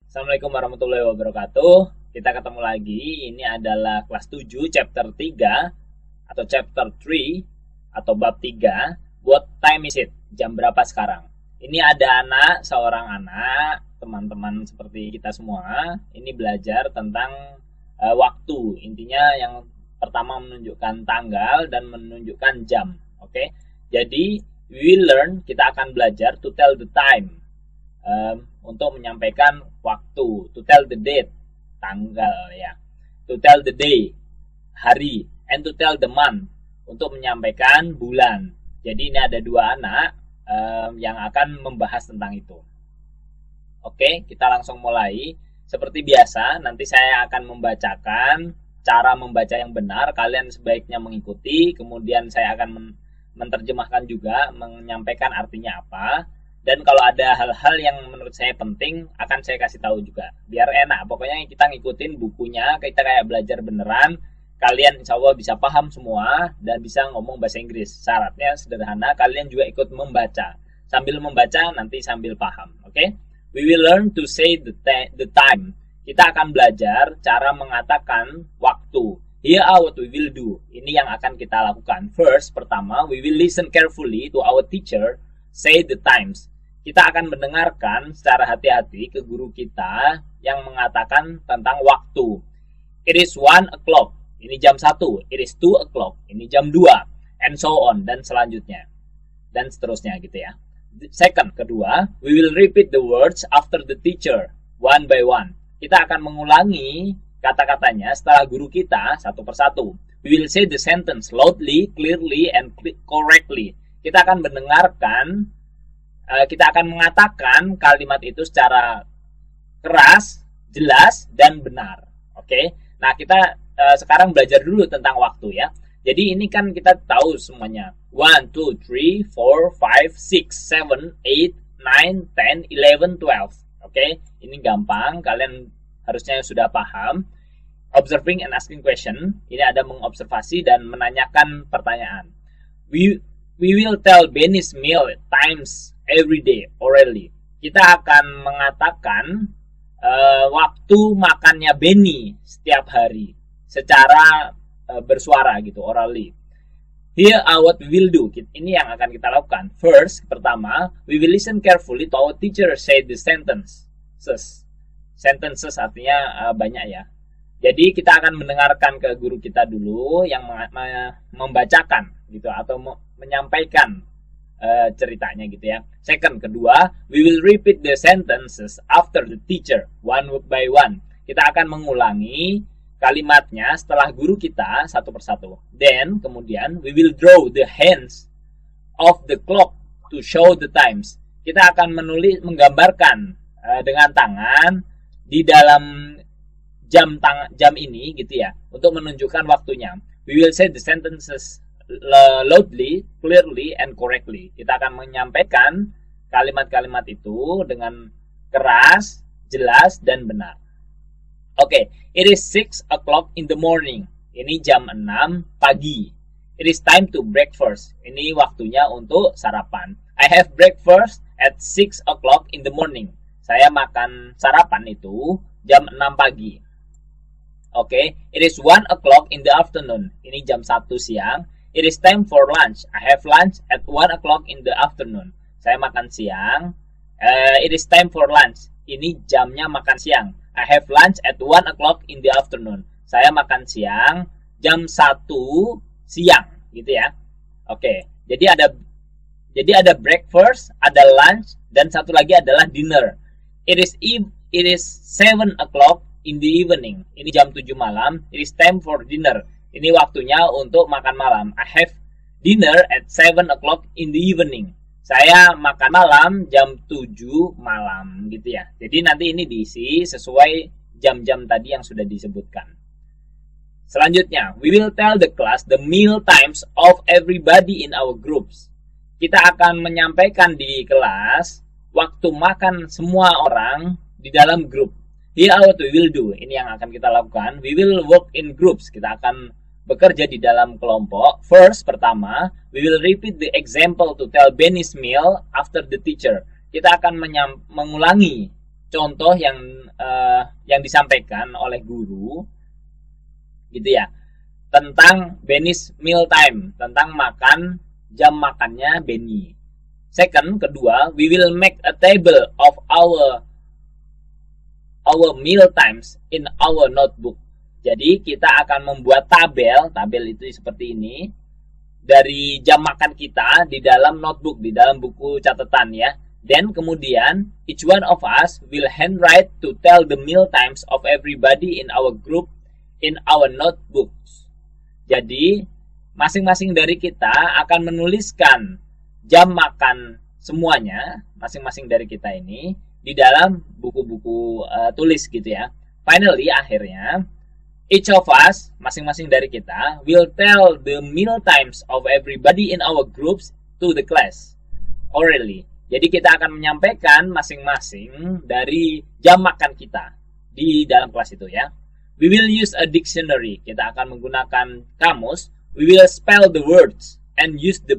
Assalamualaikum warahmatullahi wabarakatuh. Kita ketemu lagi. Ini adalah kelas 7 chapter 3 atau chapter 3 atau bab 3. What time is it? Jam berapa sekarang? Ini ada seorang anak, teman-teman seperti kita semua. Ini belajar tentang waktu. Intinya yang pertama menunjukkan tanggal dan menunjukkan jam. Oke. Jadi we will learn, kita akan belajar to tell the time. Untuk menyampaikan waktu, to tell the date, tanggal ya, to tell the day, hari, and to tell the month, untuk menyampaikan bulan. Jadi ini ada dua anak yang akan membahas tentang itu. Oke, kita langsung mulai. Seperti biasa, nanti saya akan membacakan cara membaca yang benar. Kalian sebaiknya mengikuti, kemudian saya akan menerjemahkan juga, menyampaikan artinya apa. Dan kalau ada hal-hal yang menurut saya penting, akan saya kasih tahu juga. Biar enak, pokoknya kita ngikutin bukunya, kita kayak belajar beneran. Kalian insya Allah bisa paham semua dan bisa ngomong bahasa Inggris. Syaratnya sederhana, kalian juga ikut membaca. Sambil membaca, nanti sambil paham. Oke? We will learn to say the time. Kita akan belajar cara mengatakan waktu. Here are what we will do. Ini yang akan kita lakukan. First, pertama, we will listen carefully to our teacher say the times. Kita akan mendengarkan secara hati-hati ke guru kita yang mengatakan tentang waktu. It is 1 o'clock. Ini jam 1. It is 2 o'clock. Ini jam 2. And so on. Dan selanjutnya. Dan seterusnya gitu ya. Second, kedua, we will repeat the words after the teacher, one by one. Kita akan mengulangi kata-katanya setelah guru kita satu persatu. We will say the sentence loudly, clearly, and correctly. Kita akan mendengarkan, kita akan mengatakan kalimat itu secara keras, jelas, dan benar. Oke? Nah, kita sekarang belajar dulu tentang waktu ya. Jadi ini kan kita tahu semuanya. 1, 2, 3, 4, 5, 6, 7, 8, 9, 10, 11, 12. Oke? Ini gampang, kalian harusnya sudah paham. Observing and asking question. Ini ada mengobservasi dan menanyakan pertanyaan. We will tell Benny's meal times every day orally. Kita akan mengatakan waktu makannya Benny setiap hari secara bersuara gitu, orally. Here are what we will do. Ini yang akan kita lakukan. First, pertama, we will listen carefully to our teacher say the sentences. Sentences artinya banyak ya. Jadi kita akan mendengarkan ke guru kita dulu yang membacakan gitu atau menyampaikan ceritanya gitu ya. Second, kedua, we will repeat the sentences after the teacher one by one. Kita akan mengulangi kalimatnya setelah guru kita satu persatu. Then kemudian we will draw the hands of the clock to show the times. Kita akan menggambarkan dengan tangan di dalam jam ini gitu ya, untuk menunjukkan waktunya. We will say the sentences loudly, clearly, and correctly. Kita akan menyampaikan kalimat-kalimat itu dengan keras, jelas, dan benar. Oke, it is 6 o'clock in the morning. Ini jam 6 pagi. It is time to breakfast. Ini waktunya untuk sarapan. I have breakfast at 6 o'clock in the morning. Saya makan sarapan itu jam 6 pagi. Oke, it is 1 o'clock in the afternoon. Ini jam 1 siang. It is time for lunch. I have lunch at 1 o'clock in the afternoon. Saya makan siang. It is time for lunch. Ini jamnya makan siang. I have lunch at 1 o'clock in the afternoon. Saya makan siang jam 1 siang, gitu ya. Oke, jadi ada breakfast, ada lunch, dan satu lagi adalah dinner. It is 7 o'clock in the evening. Ini jam 7 malam. It is time for dinner. Ini waktunya untuk makan malam. I have dinner at 7 o'clock in the evening. Saya makan malam jam 7 malam gitu ya. Jadi nanti ini diisi sesuai jam-jam tadi yang sudah disebutkan. Selanjutnya, we will tell the class the meal times of everybody in our groups. Kita akan menyampaikan di kelas waktu makan semua orang di dalam grup. Here are what we will do. Ini yang akan kita lakukan. We will work in groups. Kita akan bekerja di dalam kelompok. First, pertama, we will repeat the example to tell Benny's meal after the teacher. Kita akan mengulangi contoh yang disampaikan oleh guru gitu ya, tentang Benny's meal time, tentang jam makannya Benny. Second, kedua, we will make a table of our meal times in our notebook. Jadi kita akan membuat tabel itu seperti ini, dari jam makan kita di dalam notebook, di dalam buku catatan ya. Then kemudian each one of us will handwrite to tell the meal times of everybody in our group in our notebooks. Jadi masing-masing dari kita akan menuliskan jam makan semuanya, masing-masing dari kita ini di dalam buku-buku tulis gitu ya. Finally, akhirnya each of us, masing-masing dari kita, will tell the meal times of everybody in our groups to the class orally. Jadi kita akan menyampaikan masing-masing dari jam makan kita di dalam kelas itu ya. We will use a dictionary. Kita akan menggunakan kamus. We will spell the words and use the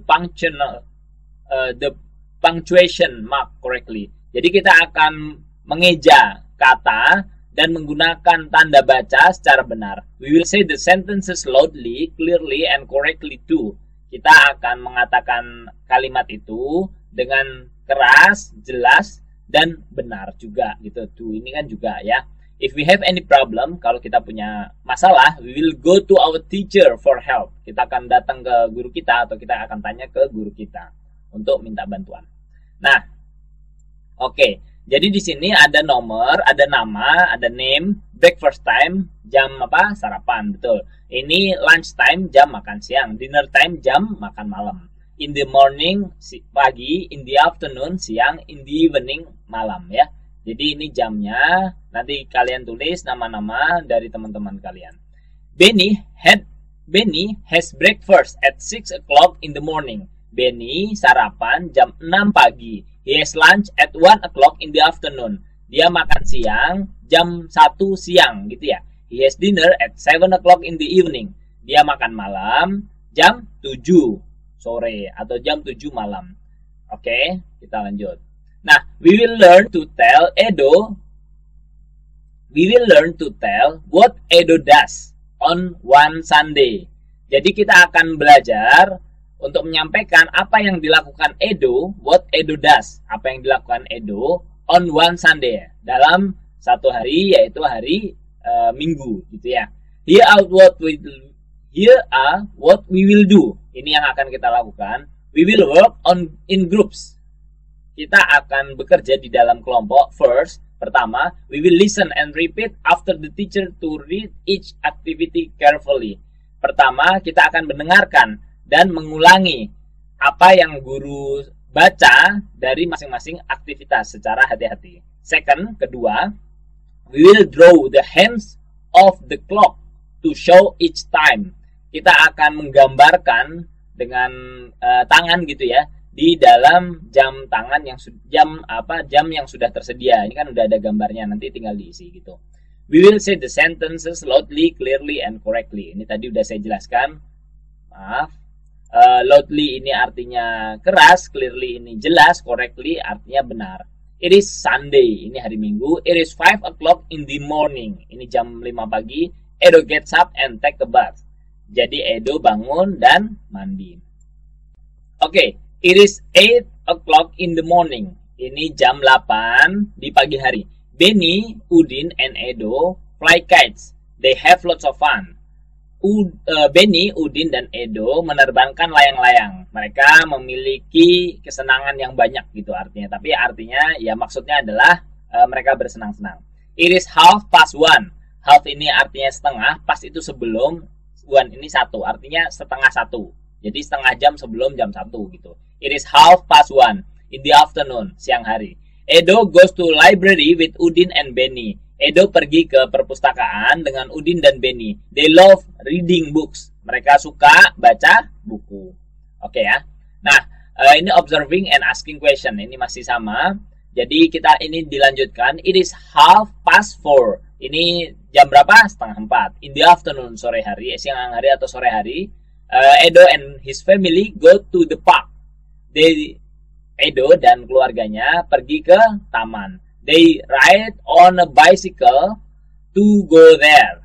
punctuation mark correctly. Jadi kita akan mengeja kata dan menggunakan tanda baca secara benar. We will say the sentences loudly, clearly, and correctly too. Kita akan mengatakan kalimat itu dengan keras, jelas, dan benar juga gitu. Tuh, ini kan juga ya. If we have any problem, kalau kita punya masalah, we will go to our teacher for help. Kita akan datang ke guru kita atau kita akan tanya ke guru kita untuk minta bantuan. Nah, oke. Jadi di sini ada nomor, ada nama, ada name, breakfast time, jam apa? Sarapan, betul. Ini lunch time, jam makan siang. Dinner time, jam makan malam. In the morning, pagi. In the afternoon, siang. In the evening, malam ya. Jadi ini jamnya. Nanti kalian tulis nama-nama dari teman-teman kalian. Benny has breakfast at 6 o'clock in the morning. Benny sarapan jam 6 pagi. He has lunch at 1 o'clock in the afternoon. Dia makan siang jam 1 siang gitu ya. He has dinner at 7 o'clock in the evening. Dia makan malam jam 7 sore atau jam 7 malam. Oke, kita lanjut. Nah, we will learn to tell what Edo does on one Sunday. Jadi kita akan belajar untuk menyampaikan apa yang dilakukan Edo, what Edo does, apa yang dilakukan Edo on one Sunday, dalam satu hari, yaitu hari Minggu gitu ya. Here are what we will do. Ini yang akan kita lakukan. We will work in groups. Kita akan bekerja di dalam kelompok. First, pertama, we will listen and repeat after the teacher to read each activity carefully. Pertama, kita akan mendengarkan dan mengulangi apa yang guru baca dari masing-masing aktivitas secara hati-hati. Second, kedua, we will draw the hands of the clock to show each time. Kita akan menggambarkan dengan tangan gitu ya di dalam jam tangan yang jam yang sudah tersedia. Ini kan udah ada gambarnya, nanti tinggal diisi gitu. We will say the sentences loudly, clearly, and correctly. Ini tadi udah saya jelaskan. Maaf. Loudly ini artinya keras, clearly ini jelas, correctly artinya benar. It is Sunday, ini hari Minggu. It is 5 o'clock in the morning. Ini jam 5 pagi. Edo gets up and take a bath. Jadi Edo bangun dan mandi. Oke, it is 8 o'clock in the morning. Ini jam 8 di pagi hari. Benny, Udin, and Edo fly kites. They have lots of fun. Benny, Udin, dan Edo menerbangkan layang-layang. Mereka memiliki kesenangan yang banyak gitu artinya. Tapi artinya ya maksudnya adalah mereka bersenang-senang. It is 1:30. Half ini artinya setengah, pas itu sebelum, 1 ini 1, artinya setengah 1. Jadi setengah jam sebelum jam 1 gitu. It is 1:30 in the afternoon, siang hari. Edo goes to library with Udin and Benny. Edo pergi ke perpustakaan dengan Udin dan Benny. They love reading books. Mereka suka baca buku. Oke ya. Nah, ini observing and asking question. Ini masih sama. Jadi kita ini dilanjutkan. It is 4:30. Ini jam berapa? Setengah 4. In the afternoon, sore hari, siang hari atau sore hari. Edo and his family go to the park. Edo dan keluarganya pergi ke taman. They ride on a bicycle to go there.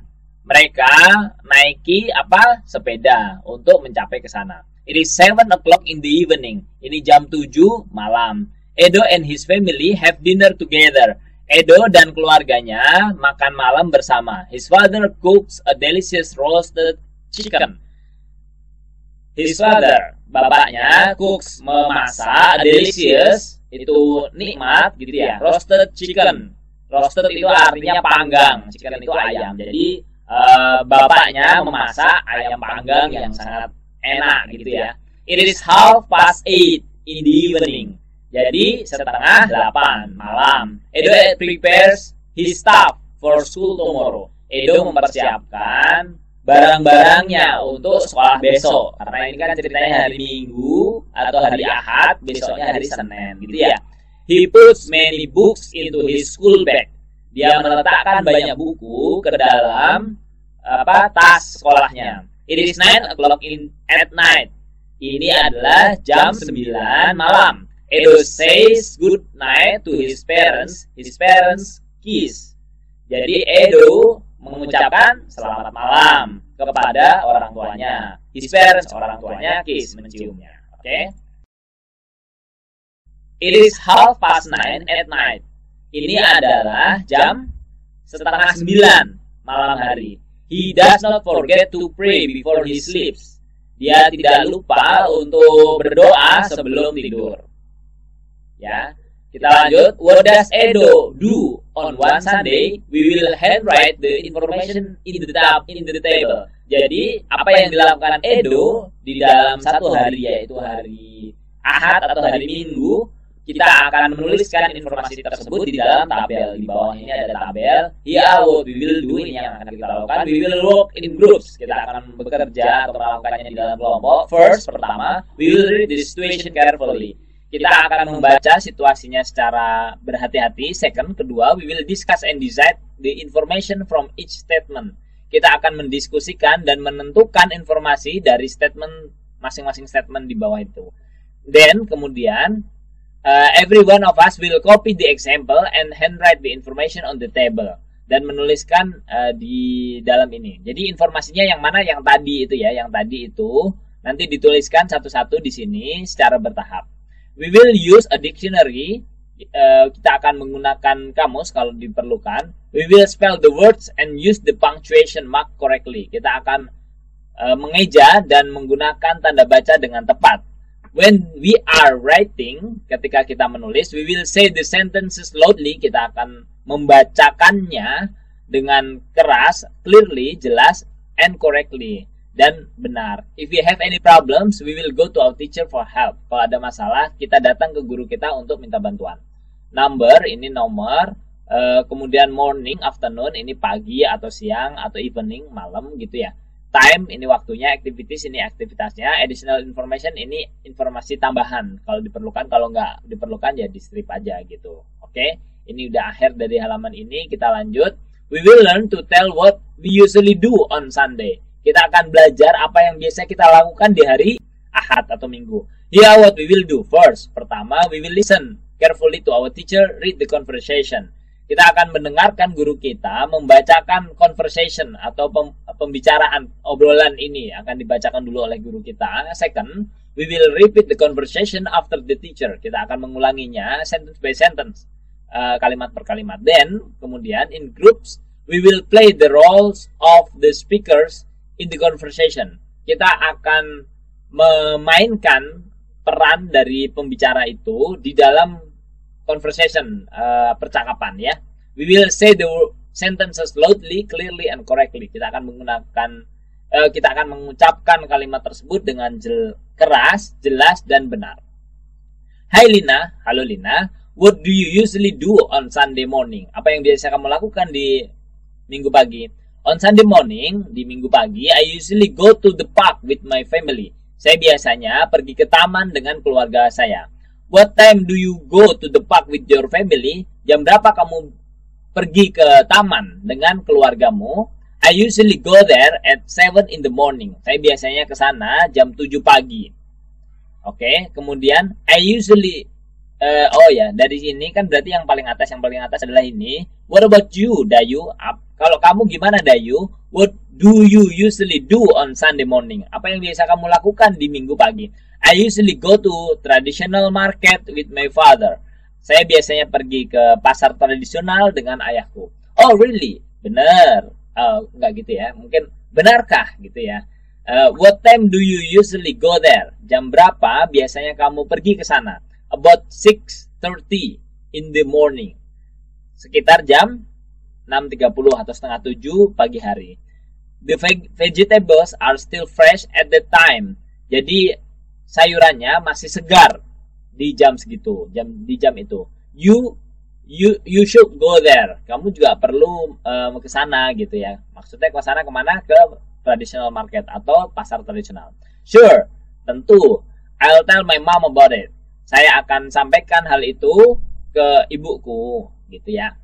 Mereka naiki sepeda untuk mencapai ke sana. It is 7 o'clock in the evening. Ini jam 7 malam. Edo and his family have dinner together. Edo dan keluarganya makan malam bersama. His father cooks a delicious roasted chicken. His father, bapaknya, cooks, memasak, delicious, itu nikmat gitu ya. Roasted chicken. Roasted itu artinya panggang. Chicken itu ayam. Jadi bapaknya memasak ayam panggang yang sangat enak gitu ya. It is 8:30 in the evening. Jadi 7:30 malam. Edo prepares his stuff for school tomorrow. Edo mempersiapkan barang-barangnya untuk sekolah besok. Karena ini kan ceritanya hari Minggu atau hari Ahad, besoknya hari Senin gitu ya. He puts many books into his school bag. Dia meletakkan banyak buku ke dalam tas sekolahnya. It is 9 o'clock at night. Ini adalah jam 9 malam. Edo says good night to his parents. His parents kiss. Jadi Edo mengucapkan selamat malam kepada orang tuanya. His parents, orang tuanya, kiss, menciumnya. Oke? It is 9:30 at night. Ini adalah jam 8:30 malam hari. He does not forget to pray before he sleeps. Dia tidak lupa untuk berdoa sebelum tidur. Ya, kita lanjut. What does Edo do on one Sunday? We will handwrite the information in the table. Jadi, apa yang dilakukan Edo di dalam satu hari, yaitu hari Ahad atau hari Minggu, kita akan menuliskan informasi tersebut di dalam tabel. Di bawah ini ada tabel. Here what we will do, ini yang akan kita lakukan. We will work in groups. Kita akan bekerja atau melakukannya di dalam kelompok. First, pertama, we will read the situation carefully. Kita akan membaca situasinya secara berhati-hati. Second, kedua, we will discuss and decide the information from each statement. Kita akan mendiskusikan dan menentukan informasi dari statement, masing-masing statement di bawah itu. Then, kemudian, every one of us will copy the example and handwrite the information on the table. Dan menuliskan di dalam ini. Jadi informasinya yang mana? Yang tadi itu ya. Yang tadi itu nanti dituliskan satu-satu di sini secara bertahap. We will use a dictionary. Kita akan menggunakan kamus kalau diperlukan. We will spell the words and use the punctuation mark correctly. Kita akan mengeja dan menggunakan tanda baca dengan tepat. When we are writing, ketika kita menulis, we will say the sentences loudly. Kita akan membacakannya dengan keras, clearly, jelas, and correctly, dan benar. If we have any problems, we will go to our teacher for help. Kalau ada masalah, kita datang ke guru kita untuk minta bantuan. Number, ini nomor. Kemudian morning, afternoon, ini pagi atau siang atau evening, malam gitu ya. Time, ini waktunya. Activities, ini aktivitasnya. Additional information, ini informasi tambahan. Kalau diperlukan, kalau nggak diperlukan ya di strip aja gitu. Oke, ini udah akhir dari halaman ini. Kita lanjut. We will learn to tell what we usually do on Sunday. Kita akan belajar apa yang biasa kita lakukan di hari Ahad atau Minggu. Here what we will do. First, pertama, we will listen carefully to our teacher read the conversation. Kita akan mendengarkan guru kita membacakan conversation atau pembicaraan, obrolan ini akan dibacakan dulu oleh guru kita. Second, we will repeat the conversation after the teacher. Kita akan mengulanginya sentence by sentence, kalimat per kalimat. Then, kemudian in groups, we will play the roles of the speakers in the conversation. Kita akan memainkan peran dari pembicara itu di dalam conversation, percakapan ya. We will say the sentences loudly, clearly, and correctly. Kita akan mengucapkan kalimat tersebut dengan keras, jelas, dan benar. Hai Lina, halo Lina. What do you usually do on Sunday morning? Apa yang biasa kamu lakukan di Minggu pagi? On Sunday morning, di Minggu pagi, I usually go to the park with my family. Saya biasanya pergi ke taman dengan keluarga saya. What time do you go to the park with your family? Jam berapa kamu pergi ke taman dengan keluargamu? I usually go there at 7 in the morning. Saya biasanya ke sana jam 7 pagi. Oke, kemudian I usually Oh ya, dari sini kan berarti yang paling atas adalah ini. What about you, Dayu? Kalau kamu gimana, Dayu? What do you usually do on Sunday morning? Apa yang biasa kamu lakukan di Minggu pagi? I usually go to traditional market with my father. Saya biasanya pergi ke pasar tradisional dengan ayahku. Oh, really? Benar. Enggak gitu ya. Mungkin benarkah gitu ya. What time do you usually go there? Jam berapa biasanya kamu pergi ke sana? About 6:30 in the morning. Sekitar jam 6:30 atau setengah 7 pagi hari. The vegetables are still fresh at the time. Jadi sayurannya masih segar di jam segitu, di jam itu. You should go there. Kamu juga perlu ke sana gitu ya. Maksudnya ke sana kemana? Ke traditional market atau pasar tradisional. Sure, tentu. I'll tell my mom about it. Saya akan sampaikan hal itu ke ibuku gitu ya.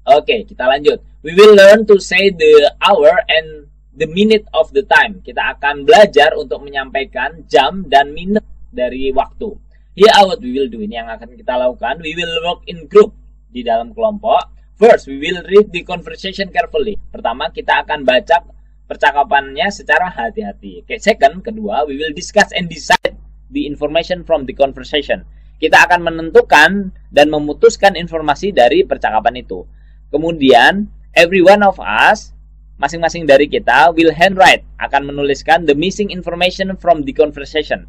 Oke, kita lanjut. We will learn to say the hour and the minute of the time. Kita akan belajar untuk menyampaikan jam dan menit dari waktu. Here are what we will do. Ini yang akan kita lakukan. We will work in group, di dalam kelompok. First, we will read the conversation carefully. Pertama, kita akan baca percakapannya secara hati-hati. Okay, second, kedua, we will discuss and decide the information from the conversation. Kita akan menentukan dan memutuskan informasi dari percakapan itu. Kemudian, every one of us, masing-masing dari kita, will handwrite, akan menuliskan the missing information from the conversation.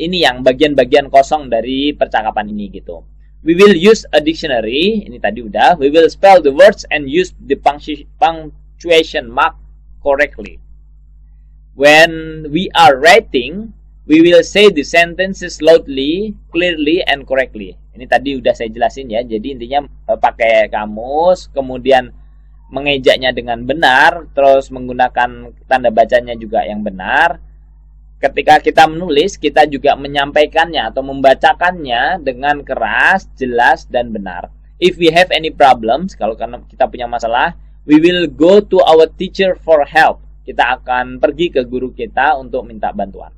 Ini yang bagian-bagian kosong dari percakapan ini gitu. We will use a dictionary, ini tadi udah. We will spell the words and use the punctuation mark correctly. When we are writing, we will say the sentences loudly, clearly, and correctly. Ini tadi udah saya jelasin ya. Jadi intinya pakai kamus, kemudian mengejaknya dengan benar, terus menggunakan tanda bacanya juga yang benar. Ketika kita menulis, kita juga menyampaikannya atau membacakannya dengan keras, jelas, dan benar. If we have any problems, kalau kita punya masalah, we will go to our teacher for help. Kita akan pergi ke guru kita untuk minta bantuan.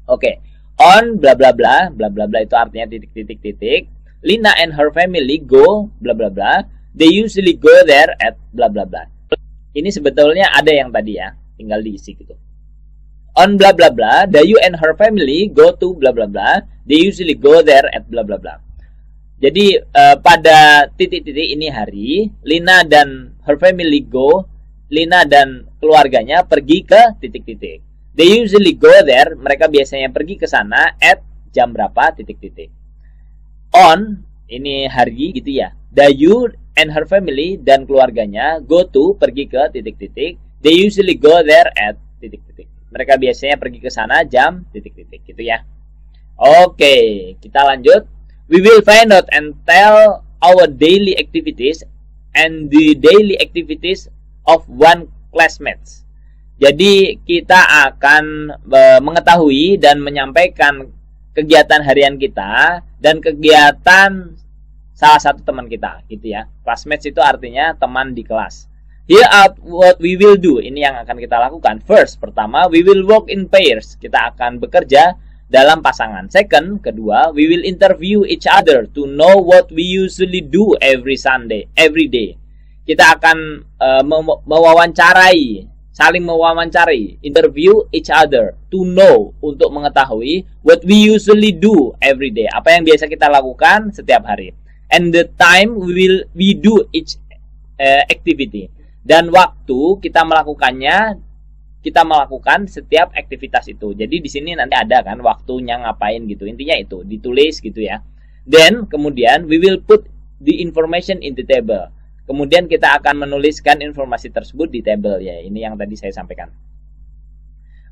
Oke, on bla bla bla, bla bla bla itu artinya titik. Lina and her family go bla bla bla. They usually go there at bla bla bla. Ini sebetulnya ada yang tadi ya, tinggal diisi gitu. On bla bla bla, Dayu and her family go to bla bla bla. They usually go there at bla bla bla. Jadi pada titik-titik ini hari, Lina dan her family go. Lina dan keluarganya pergi ke titik-titik. They usually go there. Mereka biasanya pergi ke sana at jam berapa titik-titik. On, ini hari gitu ya. Dayu and her family dan keluarganya go to, pergi ke titik-titik. They usually go there at titik-titik. Mereka biasanya pergi ke sana jam titik-titik gitu ya. Oke, kita lanjut. We will find out and tell our daily activities and the daily activities of one classmates. Jadi kita akan mengetahui dan menyampaikan kegiatan harian kita dan kegiatan salah satu teman kita gitu ya. Classmates itu artinya teman di kelas. Here are what we will do. Ini yang akan kita lakukan. First, pertama, we will work in pairs. Kita akan bekerja dalam pasangan. Second, kedua, we will interview each other to know what we usually do every day. Kita akan saling mewawancarai, interview each other to know, untuk mengetahui what we usually do every day. Apa yang biasa kita lakukan setiap hari. And the time we do each activity. Dan waktu kita melakukan setiap aktivitas itu. Jadi di sini nanti ada kan waktunya ngapain gitu. Intinya itu ditulis gitu ya. Then kemudian we will put the information in the table. Kemudian kita akan menuliskan informasi tersebut di table ya. Ini yang tadi saya sampaikan.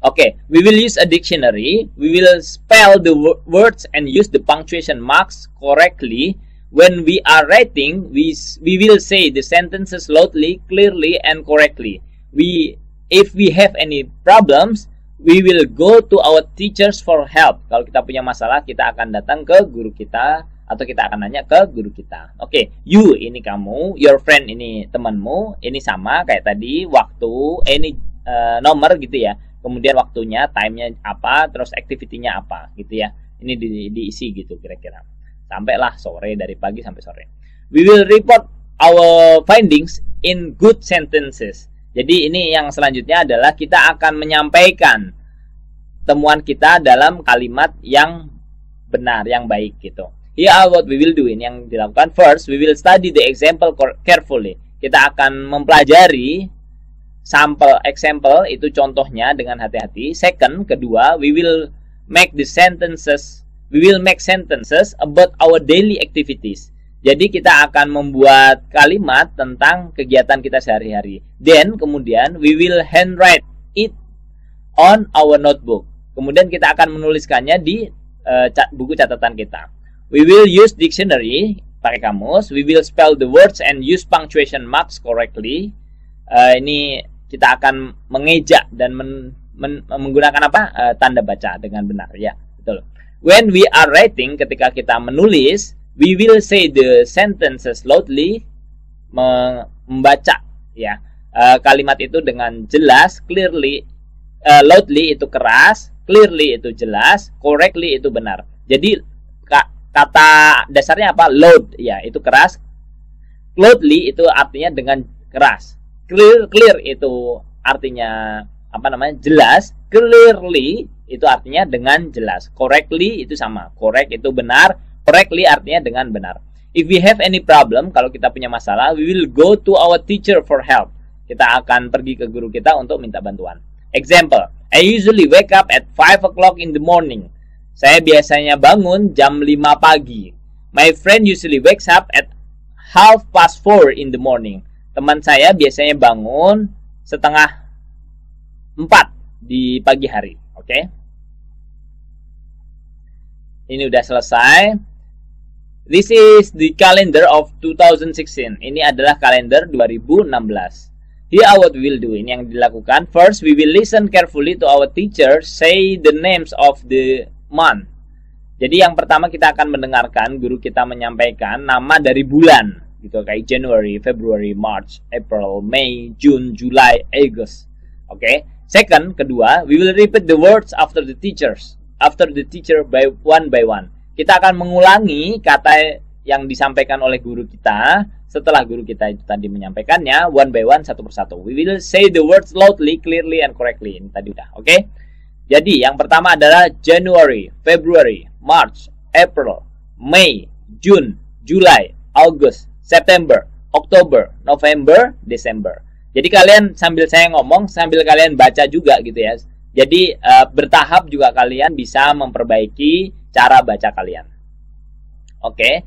Oke, we will use a dictionary. We will spell the words and use the punctuation marks correctly. When we are writing, we will say the sentences loudly, clearly, and correctly. If we have any problems, we will go to our teachers for help. Kalau kita punya masalah, kita akan datang ke guru kita atau kita akan nanya ke guru kita. Oke, you ini kamu, your friend ini temanmu, ini sama kayak tadi, waktu, ini nomor gitu ya. Kemudian waktunya, time-nya apa, terus activity-nya apa gitu ya. ini diisi gitu kira-kira. Sampailah sore, dari pagi sampai sore. We will report our findings in good sentences. Jadi ini yang selanjutnya adalah kita akan menyampaikan temuan kita dalam kalimat yang benar, yang baik gitu. Here are what we will do. Ini yang dilakukan. First, we will study the example carefully. Kita akan mempelajari sampel example, itu contohnya dengan hati-hati. Second, kedua, we will make sentences about our daily activities. Jadi kita akan membuat kalimat tentang kegiatan kita sehari-hari. Then kemudian we will handwrite it on our notebook. Kemudian kita akan menuliskannya di buku catatan kita. We will use dictionary, pakai kamus. We will spell the words and use punctuation marks correctly. Ini kita akan mengeja dan menggunakan apa? Tanda baca dengan benar, ya, betul. When we are writing, ketika kita menulis, we will say the sentences loudly, membaca, ya, kalimat itu dengan jelas, clearly. Loudly itu keras, clearly itu jelas, correctly itu benar. Jadi kata dasarnya apa? Loud, ya, itu keras. Loudly itu artinya dengan keras. Clear itu artinya apa namanya? Jelas. Clearly itu artinya dengan jelas. Correctly itu sama. Correct itu benar. Correctly artinya dengan benar. If we have any problem, kalau kita punya masalah, we will go to our teacher for help. Kita akan pergi ke guru kita untuk minta bantuan. Example, I usually wake up at 5 o'clock in the morning. Saya biasanya bangun jam 5 pagi. My friend usually wakes up at 4:30 in the morning. Teman saya biasanya bangun setengah 4 di pagi hari. Oke? Ini udah selesai. This is the calendar of 2016. Ini adalah kalender 2016. Here are what we will do. Ini yang dilakukan. First, we will listen carefully to our teacher say the names of the month. Jadi yang pertama kita akan mendengarkan guru kita menyampaikan nama dari bulan, gitu, kayak January, February, March, April, May, June, July, August. Oke. Second, kedua, we will repeat the words after the teacher by one. Kita akan mengulangi kata yang disampaikan oleh guru kita setelah guru kita itu tadi menyampaikannya one by one, satu persatu. We will say the words loudly, clearly, and correctly. Ini tadi udah, oke? Jadi yang pertama adalah January, February, March, April, May, June, July, August, September, October, November, December. Jadi kalian sambil saya ngomong, sambil kalian baca juga gitu ya. Jadi bertahap juga kalian bisa memperbaiki cara baca kalian. Oke,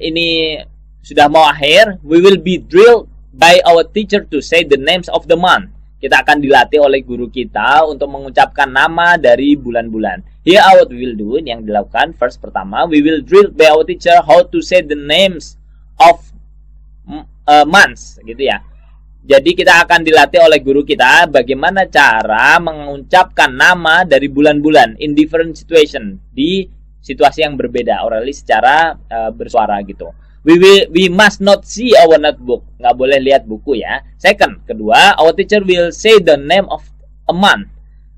ini sudah mau akhir. We will be drilled by our teacher to say the names of the month. Kita akan dilatih oleh guru kita untuk mengucapkan nama dari bulan-bulan. Here are what we will do. Yang dilakukan, first, pertama, we will drill by our teacher how to say the names of months, gitu ya. Jadi kita akan dilatih oleh guru kita bagaimana cara mengucapkan nama dari bulan-bulan in different situation, di situasi yang berbeda, orally secara bersuara gitu. We must not see our notebook. Nggak boleh lihat buku ya. Second, kedua, our teacher will say the name of a month.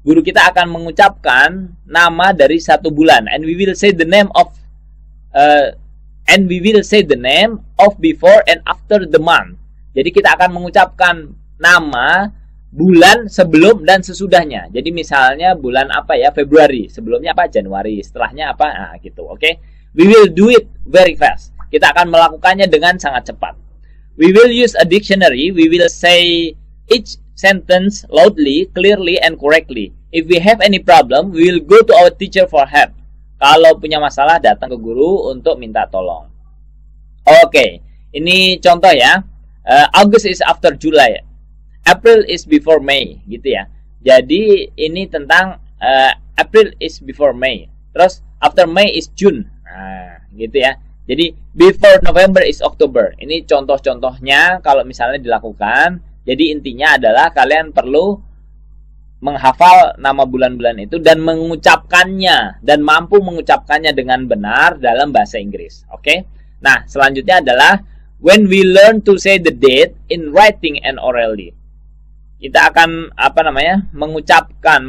Guru kita akan mengucapkan nama dari satu bulan, and we will say the name of before and after the month. Jadi kita akan mengucapkan nama bulan sebelum dan sesudahnya. Jadi misalnya bulan apa ya? Februari. Sebelumnya apa? Januari. Setelahnya apa? Nah, gitu. Oke. We will do it very fast. Kita akan melakukannya dengan sangat cepat. We will use a dictionary. We will say each sentence loudly, clearly, and correctly. If we have any problem, we will go to our teacher for help. Kalau punya masalah, datang ke guru untuk minta tolong. Oke, ini contoh ya. August is after July. April is before May, gitu ya. Jadi ini tentang April is before May. Terus after May is June. Nah, gitu ya. Jadi before November is October. Ini contoh-contohnya kalau misalnya dilakukan. Jadi intinya adalah kalian perlu menghafal nama bulan-bulan itu dan mengucapkannya dan mampu mengucapkannya dengan benar dalam bahasa Inggris. Oke? Nah, selanjutnya adalah when we learn to say the date in writing and orally. kita akan mengucapkan,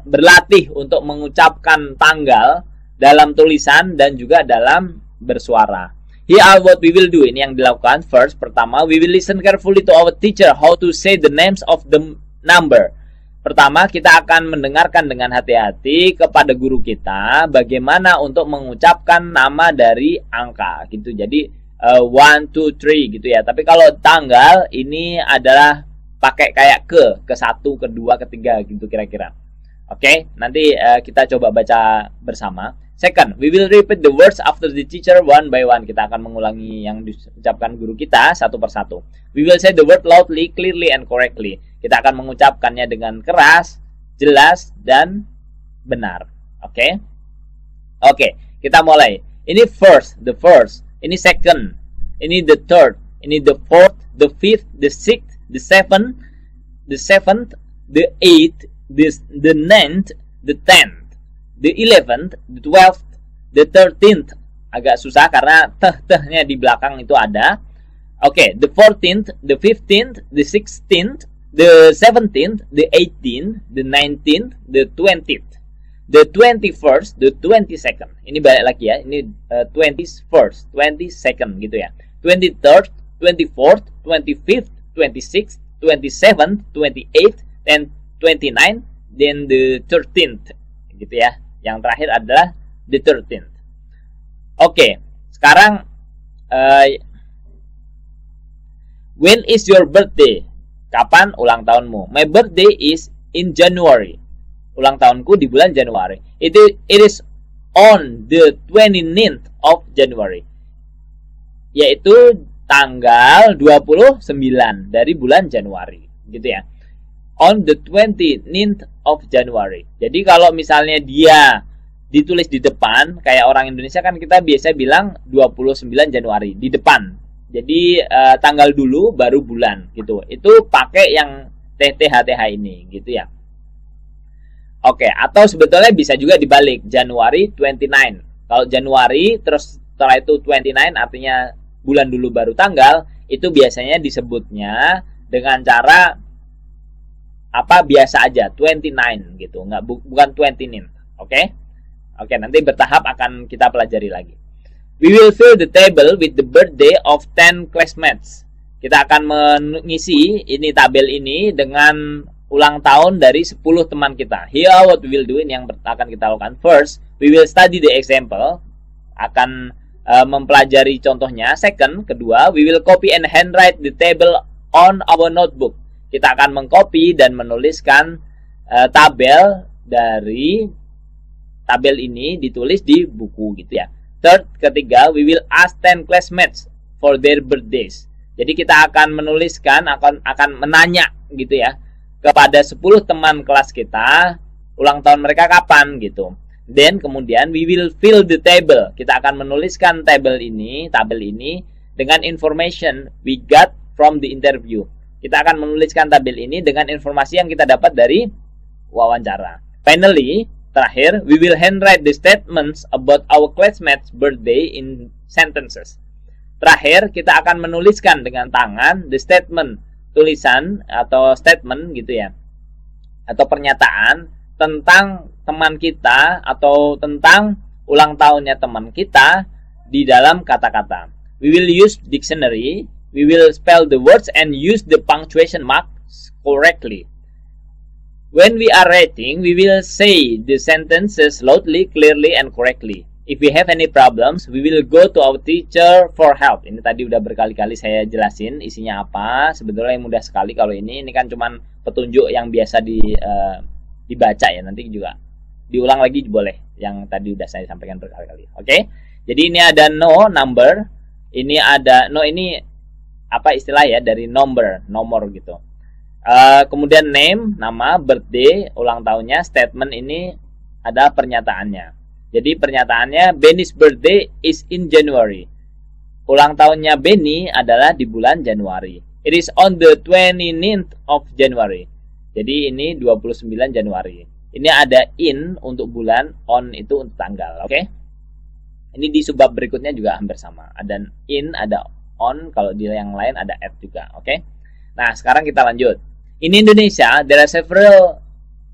berlatih untuk mengucapkan tanggal dalam tulisan dan juga dalam bersuara. Here are what we will do. Ini yang dilakukan. First, pertama, we will listen carefully to our teacher how to say the names of the number. Pertama, kita akan mendengarkan dengan hati-hati kepada guru kita bagaimana untuk mengucapkan nama dari angka gitu. Jadi 1, 2, 3 gitu ya. Tapi kalau tanggal ini adalah pakai kayak ke 1, ke 2, ke 3 gitu kira-kira. Oke, nanti kita coba baca bersama. Second, we will repeat the words after the teacher one by one. Kita akan mengulangi yang diucapkan guru kita satu persatu. We will say the word loudly, clearly, and correctly. Kita akan mengucapkannya dengan keras, jelas, dan benar. Oke? Oke, kita mulai. Ini first, the first. Ini second. Ini the third. Ini the fourth, the fifth, the sixth, the seventh, the eighth, the ninth, the 10th. The 11th, the 12th, the 13th. Agak susah karena teh-tehnya di belakang itu ada. Oke, the 14th, the 15th, the 16th, the 17th, the 18th, the 19th, the 20th, the 21st, the 22nd. Ini balik lagi ya. Ini 21st, 22nd gitu ya. 23rd, 24th, 25th, 26th, 27th, 28th, and 29th, then the 13th gitu ya. Yang terakhir adalah the 13th. Oke, sekarang when is your birthday? Kapan ulang tahunmu? My birthday is in January. Ulang tahunku di bulan Januari. It is on the 29th of January. Yaitu tanggal 29 dari bulan Januari, gitu ya. On the 29th of January. Jadi kalau misalnya dia ditulis di depan, kayak orang Indonesia kan kita biasa bilang 29 Januari di depan. Jadi tanggal dulu baru bulan gitu. Itu pakai yang TTHTH ini gitu ya. Oke, atau sebetulnya bisa juga dibalik, Januari 29. Kalau Januari terus setelah itu 29 artinya bulan dulu baru tanggal, itu biasanya disebutnya dengan cara biasa aja, 29 gitu, bukan 29. Oke, nanti bertahap akan kita pelajari lagi. We will fill the table with the birthday of 10 classmates. Kita akan mengisi ini tabel ini dengan ulang tahun dari 10 teman kita. Here what we will do, ini yang akan kita lakukan. First, we will study the example. Akan mempelajari contohnya. Second, kedua, we will copy and handwrite the table on our notebook. Kita akan mengcopy dan menuliskan tabel dari tabel ini ditulis di buku gitu ya. Third, ketiga, we will ask 10 classmates for their birthdays. Jadi kita akan menuliskan, akan menanya gitu ya kepada 10 teman kelas kita ulang tahun mereka kapan gitu. Then kemudian we will fill the table. Kita akan menuliskan tabel ini dengan information we got from the interview. Kita akan menuliskan tabel ini dengan informasi yang kita dapat dari wawancara. Finally, terakhir, we will handwrite the statements about our classmates' birthday in sentences. Terakhir, kita akan menuliskan dengan tangan the statement, tulisan atau statement gitu ya, atau pernyataan tentang teman kita atau tentang ulang tahunnya teman kita di dalam kata-kata. We will use dictionary. We will spell the words and use the punctuation marks correctly. When we are writing, we will say the sentences loudly, clearly, and correctly. If we have any problems, we will go to our teacher for help. Ini tadi udah berkali-kali saya jelasin isinya apa. Sebetulnya yang mudah sekali kalau ini kan cuman petunjuk yang biasa dibaca ya. Nanti juga diulang lagi boleh. Yang tadi udah saya sampaikan berkali-kali. Oke? Jadi ini ada number. Ini ada ini istilah ya dari nomor gitu. Kemudian name, nama, birthday, ulang tahunnya, statement ini ada pernyataannya. Jadi pernyataannya Benny's birthday is in January. Ulang tahunnya Benny adalah di bulan Januari. It is on the 29th of January. Jadi ini 29 Januari. Ini ada in untuk bulan, on itu untuk tanggal, oke? Ini di subbab berikutnya juga hampir sama. Ada in, ada on, kalau di yang lain ada at juga, oke? Nah, sekarang kita lanjut. In Indonesia, there are several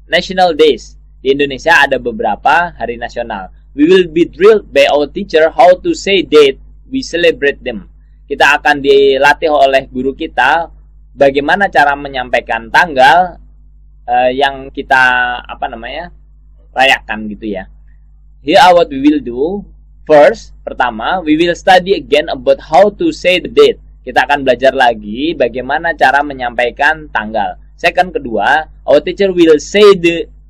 national days. Di Indonesia ada beberapa hari nasional. We will be drilled by our teacher how to say date we celebrate them. Kita akan dilatih oleh guru kita bagaimana cara menyampaikan tanggal yang kita rayakan gitu ya. Here are what we will do. First, pertama, we will study again about how to say the date. Kita akan belajar lagi bagaimana cara menyampaikan tanggal. Second, kedua, our teacher will say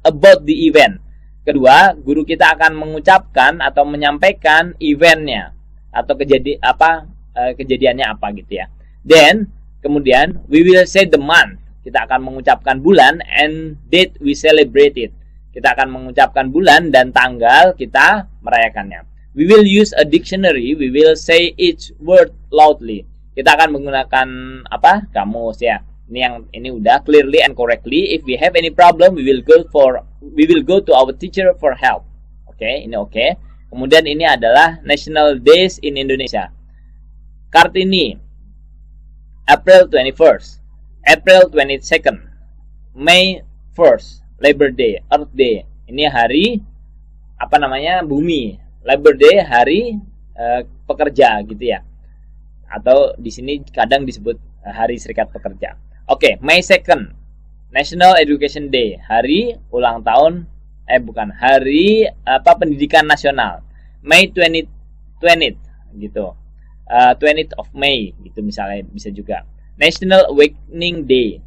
about the event. Kedua, guru kita akan mengucapkan atau menyampaikan eventnya atau kejadiannya apa gitu ya. Then, kemudian we will say the month. Kita akan mengucapkan bulan and date we celebrate it. Kita akan mengucapkan bulan dan tanggal kita merayakannya. We will use a dictionary. We will say each word loudly. Kita akan menggunakan kamus ya. Ini udah clearly and correctly. If we have any problem, we will go to our teacher for help. Oke, ini oke. Kemudian ini adalah National Days in Indonesia. Kartini, April 21st, April 22nd, May 1st, Labor Day, Earth Day. Ini hari bumi. Labor Day hari pekerja gitu ya. Atau di sini kadang disebut hari Serikat Pekerja. Oke, May 2nd, National Education Day, hari ulang tahun hari pendidikan nasional. May 20th gitu. 20th of May gitu misalnya, bisa juga. National Awakening Day,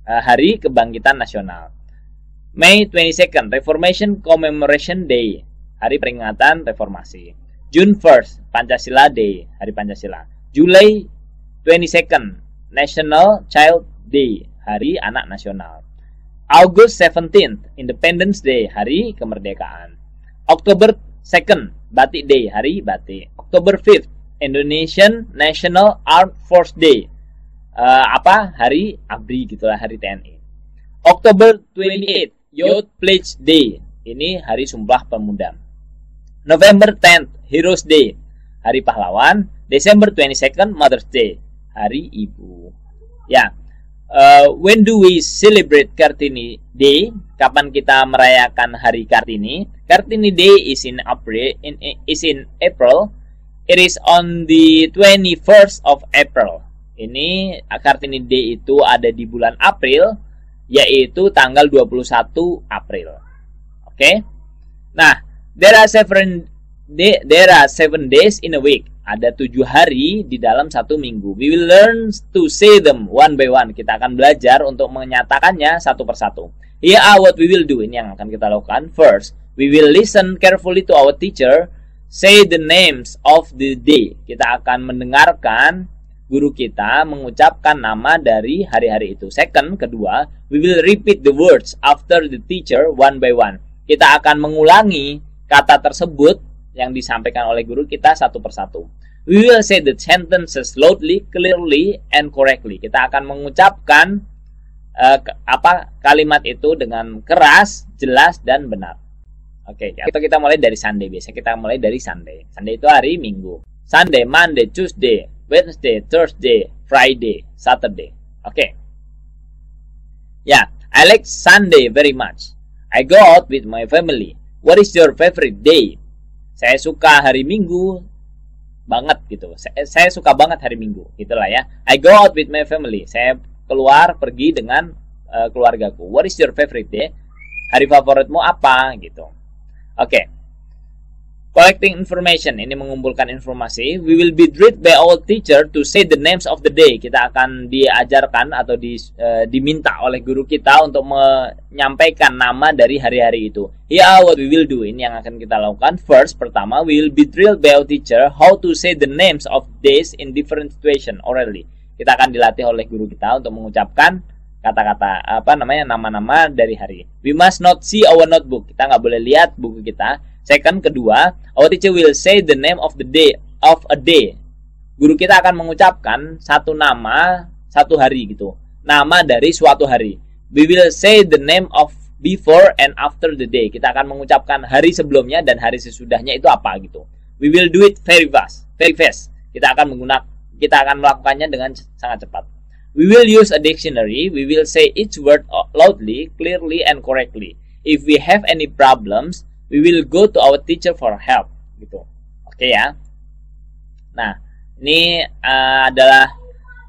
hari kebangkitan nasional. May 22nd, Reformation Commemoration Day, hari peringatan reformasi. June 1st, Pancasila Day, hari Pancasila. July 22nd, National Child Day, hari anak nasional. August 17th, Independence Day, hari kemerdekaan. October 2nd, Batik Day, hari batik. October 5th, Indonesian National Armed Force Day, hari ABRI gitulah, hari TNI. October 28th, Youth Pledge Day, ini hari Sumpah Pemuda. November 10th, Heroes Day, hari pahlawan. December 22nd, Mother's Day, hari ibu. Ya, when do we celebrate Kartini Day? Kapan kita merayakan hari Kartini? Kartini Day is in April. It is on the 21st of April. Ini Kartini Day itu ada di bulan April, yaitu tanggal 21 April. Oke. Nah, there are 7 days in a week. Ada 7 hari di dalam satu minggu. We will learn to say them one by one. Kita akan belajar untuk menyatakannya satu persatu. Here are what we will do. Ini yang akan kita lakukan. First, we will listen carefully to our teacher say the names of the day. Kita akan mendengarkan guru kita mengucapkan nama dari hari-hari itu. Second, kedua, we will repeat the words after the teacher one by one. Kita akan mengulangi kata tersebut yang disampaikan oleh guru kita satu persatu. We will say the sentences loudly, clearly, and correctly. Kita akan mengucapkan kalimat itu dengan keras, jelas, dan benar. Oke, kita mulai dari Sunday. Biasanya kita mulai dari Sunday. Sunday itu hari Minggu. Sunday, Monday, Tuesday, Wednesday, Thursday, Friday, Saturday. Oke. Yeah, I like Sunday very much. I go out with my family. What is your favorite day? Saya suka hari Minggu banget gitu. Saya suka banget hari Minggu, gitulah ya. I go out with my family. Saya keluar pergi dengan keluargaku. What is your favorite day? Hari favoritmu apa gitu. Oke. Collecting information, ini mengumpulkan informasi. We will be drilled by our teacher to say the names of the day. Kita akan diajarkan atau diminta oleh guru kita untuk menyampaikan nama dari hari-hari itu. Here are what we will do. Ini yang akan kita lakukan. First, pertama, we will be drilled by our teacher how to say the names of days in different situation orally. Kita akan dilatih oleh guru kita untuk mengucapkan kata-kata nama-nama dari hari. We must not see our notebook. Kita nggak boleh lihat buku kita. Second, kedua, our teacher will say the name of the day of a day. Guru kita akan mengucapkan satu nama, satu hari gitu. Nama dari suatu hari. We will say the name of before and after the day. Kita akan mengucapkan hari sebelumnya dan hari sesudahnya itu apa gitu. We will do it very fast. Kita akan melakukannya dengan sangat cepat. We will use a dictionary. We will say each word loudly, clearly, and correctly. If we have any problems, we will go to our teacher for help. Gitu. Oke ya. Nah, ini adalah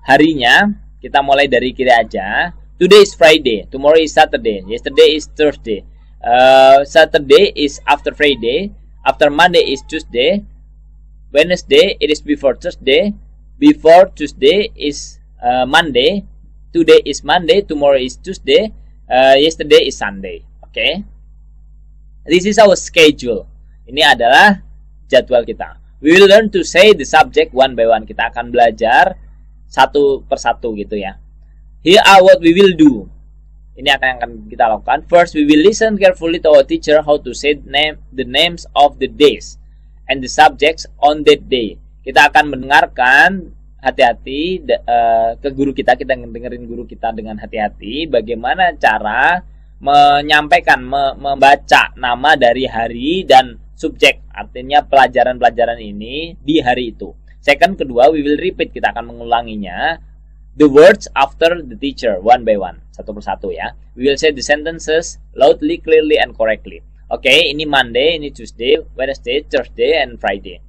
harinya. Kita mulai dari kiri aja. Today is Friday. Tomorrow is Saturday. Yesterday is Thursday. Saturday is after Friday. After Monday is Tuesday. Wednesday it is before Thursday. Before Tuesday is Monday. Today is Monday. Tomorrow is Tuesday. Yesterday is Sunday. Okay. This is our schedule. Ini adalah jadwal kita. We will learn to say the subject one by one. Kita akan belajar satu persatu gitu ya. Here are what we will do. Ini akan kita lakukan. First, we will listen carefully to our teacher how to say the names of the days and the subjects on that day. Kita akan mendengarkan hati-hati ke guru kita. Kita dengerin guru kita dengan hati-hati bagaimana cara menyampaikan, membaca nama dari hari dan subjek, artinya pelajaran-pelajaran ini di hari itu. Second, kedua, we will repeat, kita akan mengulanginya, the words after the teacher one by one, satu persatu ya. We will say the sentences loudly, clearly, and correctly. Oke, ini Monday, ini Tuesday, Wednesday, Thursday, and Friday.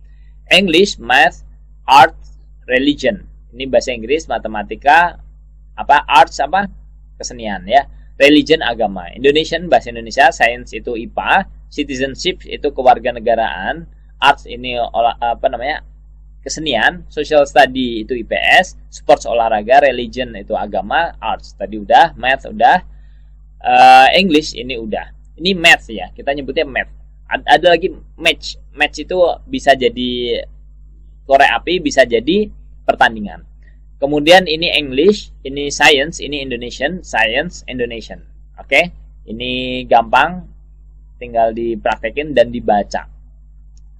English, math, art, religion. Ini bahasa Inggris, matematika, arts, kesenian ya. Religion, agama. Indonesian, bahasa Indonesia. Science itu IPA. Citizenship itu kewarganegaraan. Arts ini kesenian. Social study itu IPS. Sports, olahraga. Religion itu agama. Arts tadi udah. Math udah. English ini udah. Ini math ya. Kita nyebutnya math. Ada lagi match. Match itu bisa jadi korek api, bisa jadi pertandingan. Kemudian ini English, ini Science, ini Indonesian, Science, Indonesian. Oke, ini gampang, tinggal dipraktekin dan dibaca.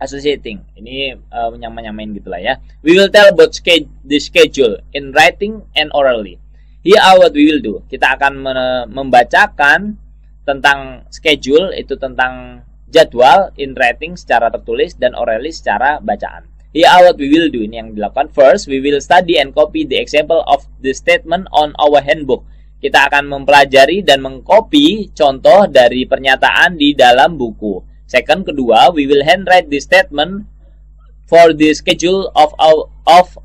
Associating, ini nyamain gitulah ya. We will tell about the schedule in writing and orally. Here are what we will do. Kita akan membacakan tentang schedule, itu tentang jadwal, in writing secara tertulis dan orally secara bacaan. Here are what we will do. Ini yang dilakukan. First, we will study and copy the example of the statement on our handbook. Kita akan mempelajari dan mengcopy contoh dari pernyataan di dalam buku. Second, kedua, we will handwrite the statement for the schedule of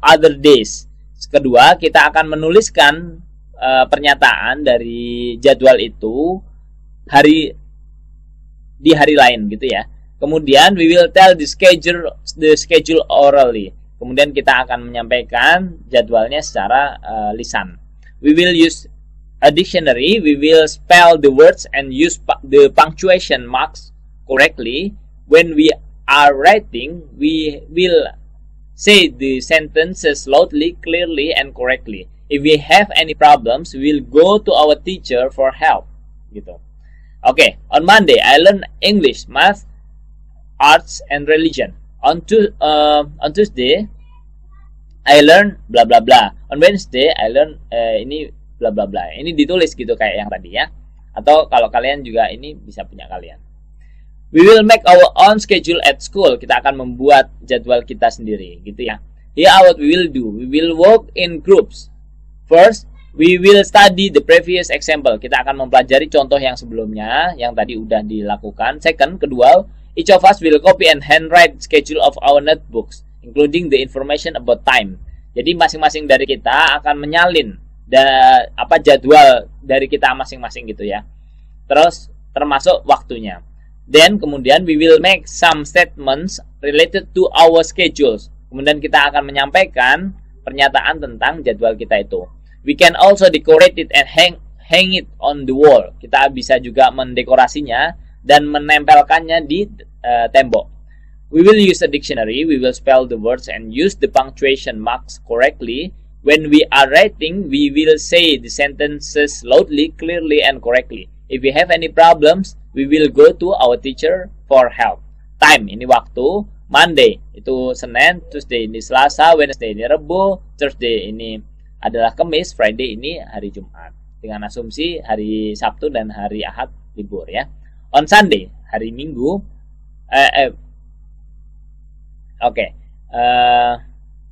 other days. Kedua, kita akan menuliskan pernyataan dari jadwal itu di hari lain gitu ya. Kemudian we will tell the schedule orally. Kemudian kita akan menyampaikan jadwalnya secara lisan. We will use a dictionary. We will spell the words and use the punctuation marks correctly. When we are writing, we will say the sentences loudly, clearly, and correctly. If we have any problems, we will go to our teacher for help. Gitu. Okay, on Monday I learn English, math, arts, and religion. On Tuesday I learn bla bla bla. On Wednesday I learn ini bla bla bla. Ini ditulis gitu kayak yang tadi ya. Atau kalau kalian juga ini bisa punya kalian. We will make our own schedule at school. Kita akan membuat jadwal kita sendiri gitu ya. Here are what we will do. We will work in groups. First, we will study the previous example. Kita akan mempelajari contoh yang sebelumnya yang tadi udah dilakukan. Second, kedua, each of us will copy and handwrite schedule of our notebooks, including the information about time. Jadi masing-masing dari kita akan menyalin jadwal dari kita masing-masing gitu ya. Terus termasuk waktunya. Then kemudian we will make some statements related to our schedules. Kemudian kita akan menyampaikan pernyataan tentang jadwal kita itu. We can also decorate it and hang it on the wall. Kita bisa juga mendekorasinya dan menempelkannya di tembok. We will use a dictionary. We will spell the words and use the punctuation marks correctly. When we are writing, we will say the sentences loudly, clearly, and correctly. If we have any problems, we will go to our teacher for help. Time, ini waktu. Monday, itu Senin. Tuesday, ini Selasa. Wednesday, ini Rabu. Thursday, ini adalah Kamis. Friday, ini hari Jumat. Dengan asumsi hari Sabtu dan hari Ahad libur ya. On Sunday, hari Minggu.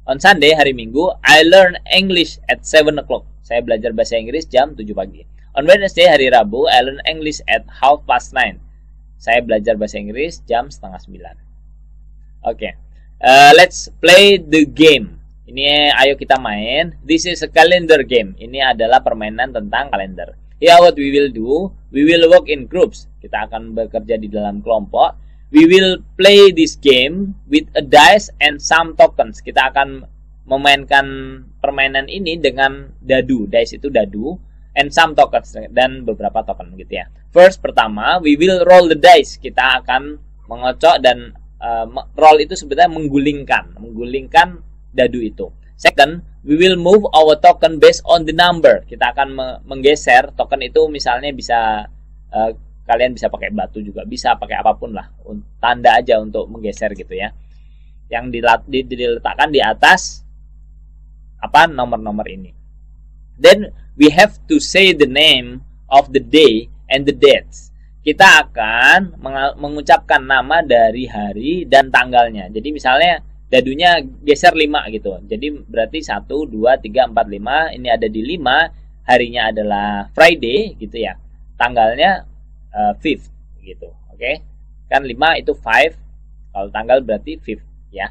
On Sunday, hari Minggu, I learn English at 7 o'clock. Saya belajar bahasa Inggris jam 7 pagi. On Wednesday, hari Rabu, I learn English at 9:30. Saya belajar bahasa Inggris jam 8:30. Oke. Let's play the game. Ini ayo kita main. This is a calendar game. Ini adalah permainan tentang kalender. Here what we will do, we will work in groups. Kita akan bekerja di dalam kelompok. We will play this game with a dice and some tokens. Kita akan memainkan permainan ini dengan dadu. Dice itu dadu, and some tokens, dan beberapa token gitu ya. First, pertama, we will roll the dice. Kita akan mengocok dan roll itu sebenarnya menggulingkan dadu itu. Second, we will move our token based on the number. Kita akan menggeser token itu, misalnya bisa kalian bisa pakai batu juga, bisa pakai apapun lah, tanda aja untuk menggeser gitu ya. Yang diletakkan di atas nomor-nomor ini. Then we have to say the name of the day and the dates. Kita akan mengucapkan nama dari hari dan tanggalnya. Jadi misalnya dadunya geser 5 gitu. Jadi berarti 1, 2, 3, 4, 5. Ini ada di 5. Harinya adalah Friday gitu ya. Tanggalnya 5th gitu. Oke. Kan 5 itu 5. Kalau tanggal berarti 5th ya.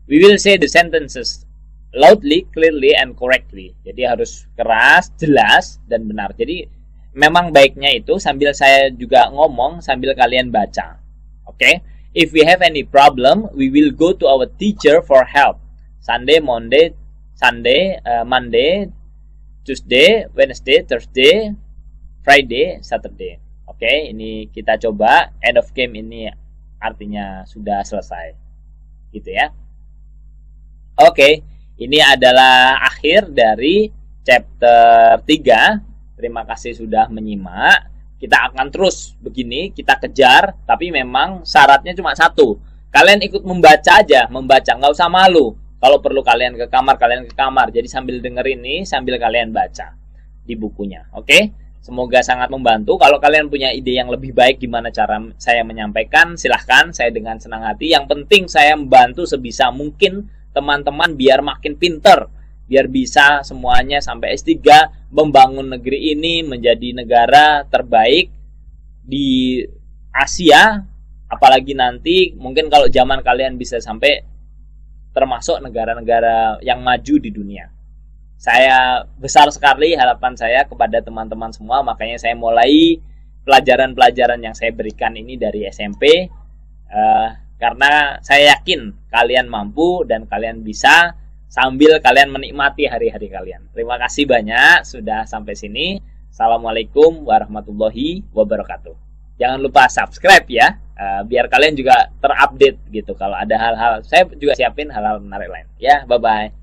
We will say the sentences loudly, clearly, and correctly. Jadi harus keras, jelas, dan benar. Jadi memang baiknya itu sambil saya juga ngomong, sambil kalian baca. Oke? If we have any problem, we will go to our teacher for help. Monday, Tuesday, Wednesday, Thursday, Friday, Saturday. Oke, ini kita coba. End of game ini artinya sudah selesai. Gitu ya. Oke, ini adalah akhir dari chapter 3. Terima kasih sudah menyimak. Kita akan terus begini, kita kejar. Tapi memang syaratnya cuma satu. Kalian ikut membaca aja, nggak usah malu. Kalau perlu kalian ke kamar. Jadi sambil denger ini, sambil kalian baca di bukunya. Oke? Semoga sangat membantu. Kalau kalian punya ide yang lebih baik gimana cara saya menyampaikan, silahkan, saya dengan senang hati. Yang penting saya membantu sebisa mungkin teman-teman biar makin pinter, biar bisa semuanya sampai S3, membangun negeri ini menjadi negara terbaik di Asia, apalagi nanti mungkin kalau zaman kalian bisa sampai termasuk negara-negara yang maju di dunia. Saya besar sekali harapan saya kepada teman-teman semua, makanya saya mulai pelajaran-pelajaran yang saya berikan ini dari SMP, karena saya yakin kalian mampu dan kalian bisa sambil kalian menikmati hari-hari kalian. Terima kasih banyak sudah sampai sini. Assalamualaikum warahmatullahi wabarakatuh. Jangan lupa subscribe ya, biar kalian juga terupdate gitu kalau ada hal-hal. Saya juga siapin hal-hal menarik lain. Ya, bye-bye.